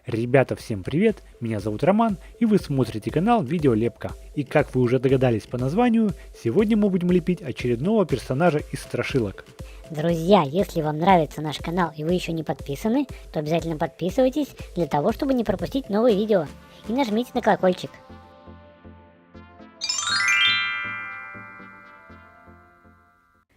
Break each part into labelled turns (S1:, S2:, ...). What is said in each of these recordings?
S1: Ребята, всем привет! Меня зовут Роман, и вы смотрите канал Видеолепка. И как вы уже догадались по названию, сегодня мы будем лепить очередного персонажа из страшилок.
S2: Друзья, если вам нравится наш канал и вы еще не подписаны, то обязательно подписывайтесь для того, чтобы не пропустить новые видео. И нажмите на колокольчик.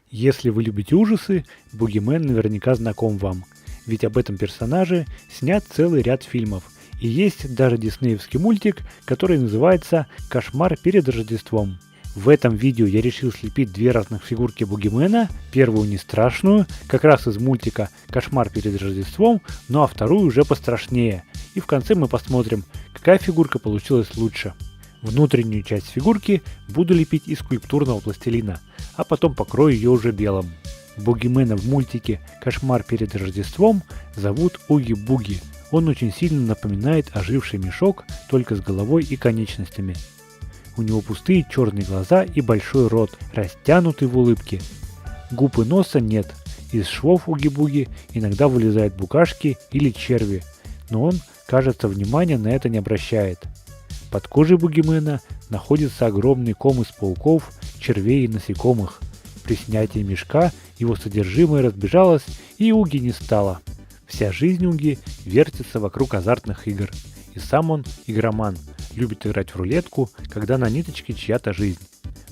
S1: Если вы любите ужасы, Бугимен наверняка знаком вам. Ведь об этом персонаже снят целый ряд фильмов. И есть даже диснеевский мультик, который называется «Кошмар перед Рождеством». В этом видео я решил слепить две разных фигурки Бугимена. Первую не страшную, как раз из мультика «Кошмар перед Рождеством», ну а вторую уже пострашнее. И в конце мы посмотрим, какая фигурка получилась лучше. Внутреннюю часть фигурки буду лепить из скульптурного пластилина, а потом покрою ее уже белым. Бугимена в мультике «Кошмар перед Рождеством» зовут Уги-Буги. Он очень сильно напоминает оживший мешок, только с головой и конечностями. У него пустые черные глаза и большой рот, растянутый в улыбке. Губ и носа нет. Из швов Уги-Буги иногда вылезают букашки или черви, но он, кажется, внимания на это не обращает. Под кожей Бугимена находится огромный ком из пауков, червей и насекомых. При снятии мешка его содержимое разбежалось, и Уги не стало. Вся жизнь Уги вертится вокруг азартных игр. И сам он игроман, любит играть в рулетку, когда на ниточке чья-то жизнь.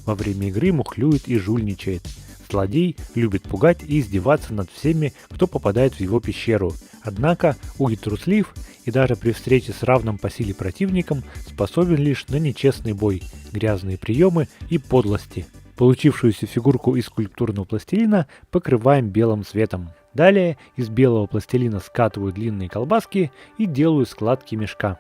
S1: Во время игры мухлюет и жульничает. Злодей любит пугать и издеваться над всеми, кто попадает в его пещеру. Однако Уги труслив и даже при встрече с равным по силе противником способен лишь на нечестный бой, грязные приемы и подлости. Получившуюся фигурку из скульптурного пластилина покрываем белым цветом. Далее из белого пластилина скатываю длинные колбаски и делаю складки мешка.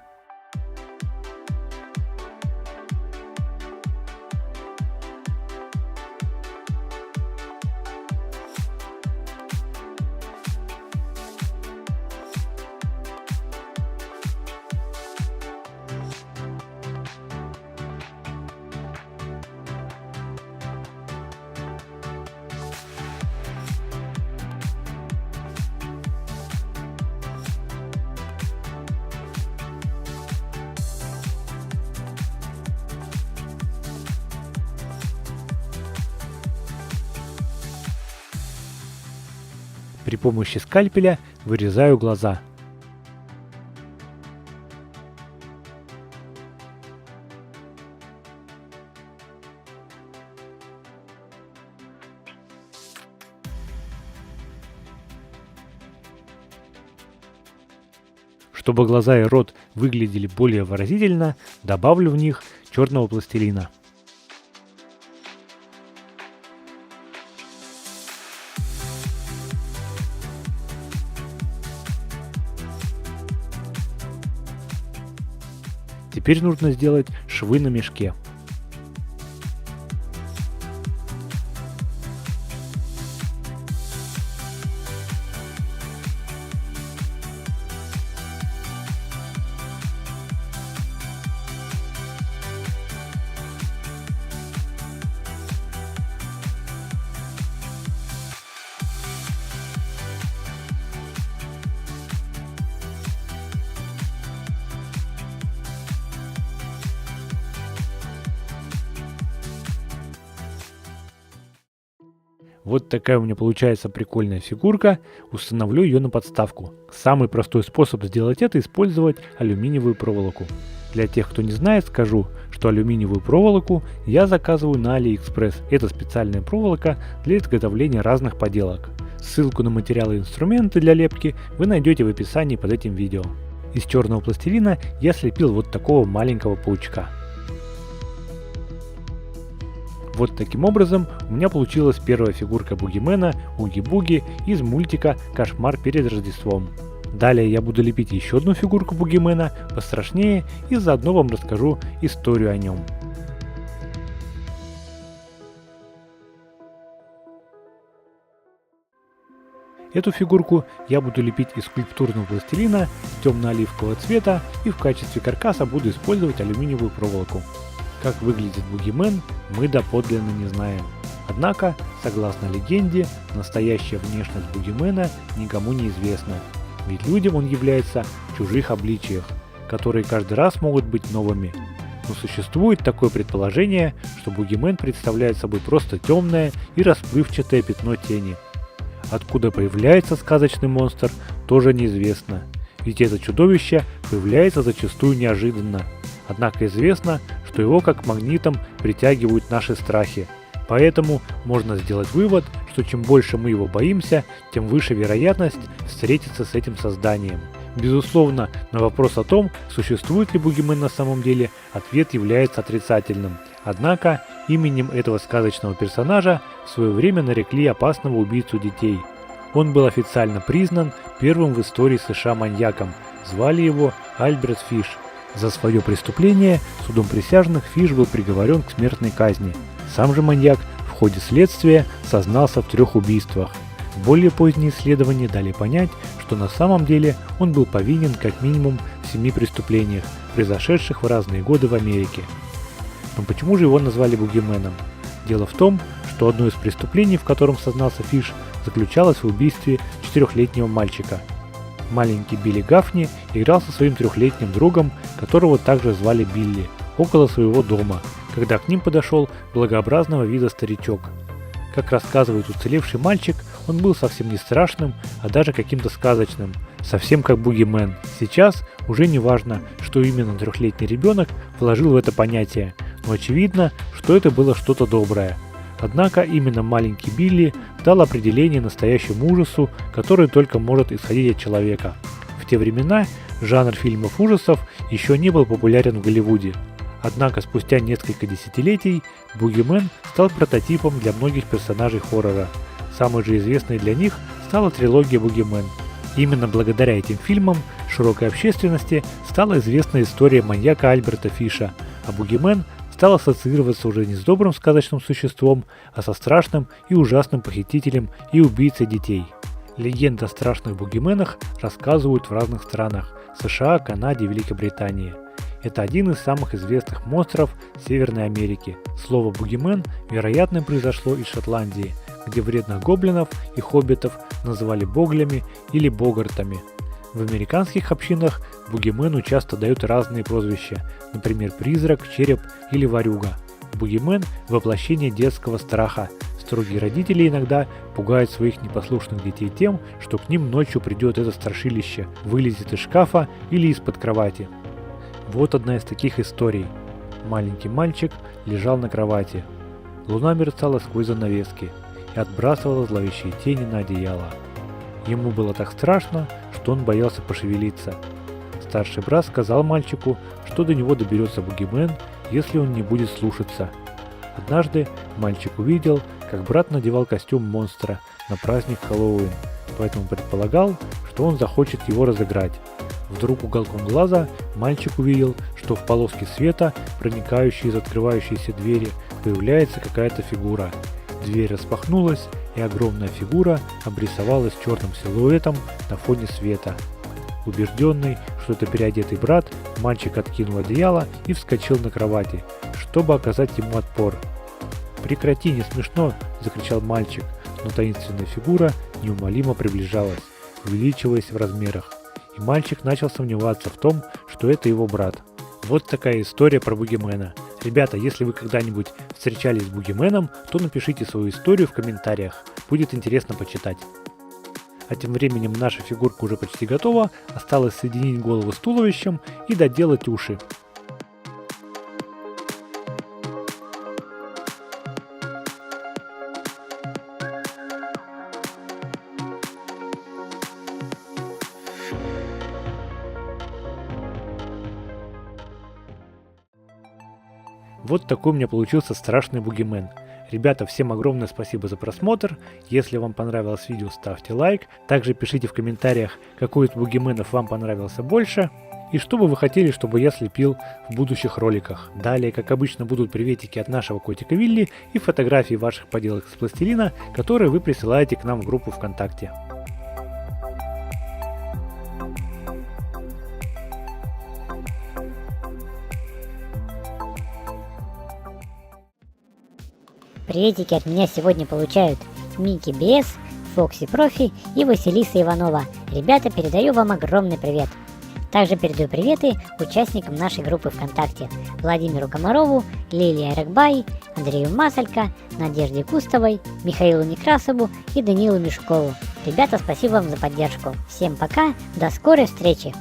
S1: При помощи скальпеля вырезаю глаза. Чтобы глаза и рот выглядели более выразительно, добавлю в них черного пластилина. Теперь нужно сделать швы на мешке. Вот такая у меня получается прикольная фигурка. Установлю ее на подставку. Самый простой способ сделать это — использовать алюминиевую проволоку. Для тех, кто не знает, скажу, что алюминиевую проволоку я заказываю на AliExpress. Это специальная проволока для изготовления разных поделок. Ссылку на материалы и инструменты для лепки вы найдете в описании под этим видео. Из черного пластилина я слепил вот такого маленького паучка. Вот таким образом у меня получилась первая фигурка Бугимена, Уги-Буги, из мультика «Кошмар перед Рождеством». Далее я буду лепить еще одну фигурку Бугимена, пострашнее, и заодно вам расскажу историю о нем. Эту фигурку я буду лепить из скульптурного пластилина темно-оливкового цвета, и в качестве каркаса буду использовать алюминиевую проволоку. Как выглядит Бугимен, мы доподлинно не знаем. Однако, согласно легенде, настоящая внешность Бугимена никому не известна. ведь людям он является в чужих обличиях, которые каждый раз могут быть новыми. Но существует такое предположение, что Бугимен представляет собой просто темное и расплывчатое пятно тени. Откуда появляется сказочный монстр, тоже неизвестно, ведь это чудовище появляется зачастую неожиданно. Однако известно, что его как магнитом притягивают наши страхи. Поэтому можно сделать вывод, что чем больше мы его боимся, тем выше вероятность встретиться с этим созданием. Безусловно, на вопрос о том, существует ли Бугимен на самом деле, ответ является отрицательным. Однако именем этого сказочного персонажа в свое время нарекли опасного убийцу детей. Он был официально признан первым в истории США маньяком. Звали его Альберт Фиш. За свое преступление судом присяжных Фиш был приговорен к смертной казни. Сам же маньяк в ходе следствия сознался в 3 убийствах. Более поздние исследования дали понять, что на самом деле он был повинен как минимум в 7 преступлениях, произошедших в разные годы в Америке. Но почему же его назвали Бугименом? Дело в том, что одно из преступлений, в котором сознался Фиш, заключалось в убийстве 4-летнего мальчика. Маленький Билли Гафни играл со своим 3-летним другом, которого также звали Билли, около своего дома, когда к ним подошел благообразного вида старичок. Как рассказывает уцелевший мальчик, он был совсем не страшным, а даже каким-то сказочным, совсем как Бугимен. Сейчас уже не важно, что именно 3-летний ребенок вложил в это понятие, но очевидно, что это было что-то доброе. Однако именно маленький Билли дал определение настоящему ужасу, который только может исходить от человека. В те времена жанр фильмов ужасов еще не был популярен в Голливуде. Однако спустя несколько десятилетий Бугимен стал прототипом для многих персонажей хоррора. Самой же известной для них стала трилогия Бугимен. Именно благодаря этим фильмам широкой общественности стала известна история маньяка Альберта Фиша, а Бугимен стал ассоциироваться уже не с добрым сказочным существом, а со страшным и ужасным похитителем и убийцей детей. Легенды о страшных бугименах рассказывают в разных странах – США, Канаде и Великобритании. Это один из самых известных монстров Северной Америки. Слово «бугимен» вероятно произошло из Шотландии, где вредных гоблинов и хоббитов называли боглями или богартами. В американских общинах бугимену часто дают разные прозвища, например, призрак, череп или ворюга. Бугимен – воплощение детского страха. Строгие родители иногда пугают своих непослушных детей тем, что к ним ночью придет это страшилище, вылезет из шкафа или из-под кровати. Вот одна из таких историй. Маленький мальчик лежал на кровати. Луна мерцала сквозь занавески и отбрасывала зловещие тени на одеяло. Ему было так страшно, что он боялся пошевелиться. Старший брат сказал мальчику, что до него доберется Бугимен, если он не будет слушаться. Однажды мальчик увидел, как брат надевал костюм монстра на праздник Хэллоуин, поэтому предполагал, что он захочет его разыграть. Вдруг уголком глаза мальчик увидел, что в полоске света, проникающей из открывающейся двери, появляется какая-то фигура. Дверь распахнулась, и огромная фигура обрисовалась черным силуэтом на фоне света. Убежденный, что это переодетый брат, мальчик откинул одеяло и вскочил на кровати, чтобы оказать ему отпор. «Прекрати, не смешно!» – закричал мальчик, но таинственная фигура неумолимо приближалась, увеличиваясь в размерах, и мальчик начал сомневаться в том, что это его брат. Вот такая история про Бугимена. Ребята, если вы когда-нибудь встречались с Бугименом, то напишите свою историю в комментариях, будет интересно почитать. А тем временем наша фигурка уже почти готова, осталось соединить голову с туловищем и доделать уши. Вот такой у меня получился страшный Бугимен. Ребята, всем огромное спасибо за просмотр. Если вам понравилось видео, ставьте лайк. Также пишите в комментариях, какой из бугименов вам понравился больше. И что бы вы хотели, чтобы я слепил в будущих роликах. Далее, как обычно, будут приветики от нашего котика Вилли и фотографии ваших поделок из пластилина, которые вы присылаете к нам в группу ВКонтакте. Приветики от меня сегодня получают Микки Бес,
S2: Фокси Профи и Василиса Иванова. Ребята, передаю вам огромный привет. Также передаю приветы участникам нашей группы ВКонтакте: Владимиру Комарову, Лилии Рогбай, Андрею Масалько, Надежде Кустовой, Михаилу Некрасову и Данилу Мешкову. Ребята, спасибо вам за поддержку. Всем пока, до скорой встречи!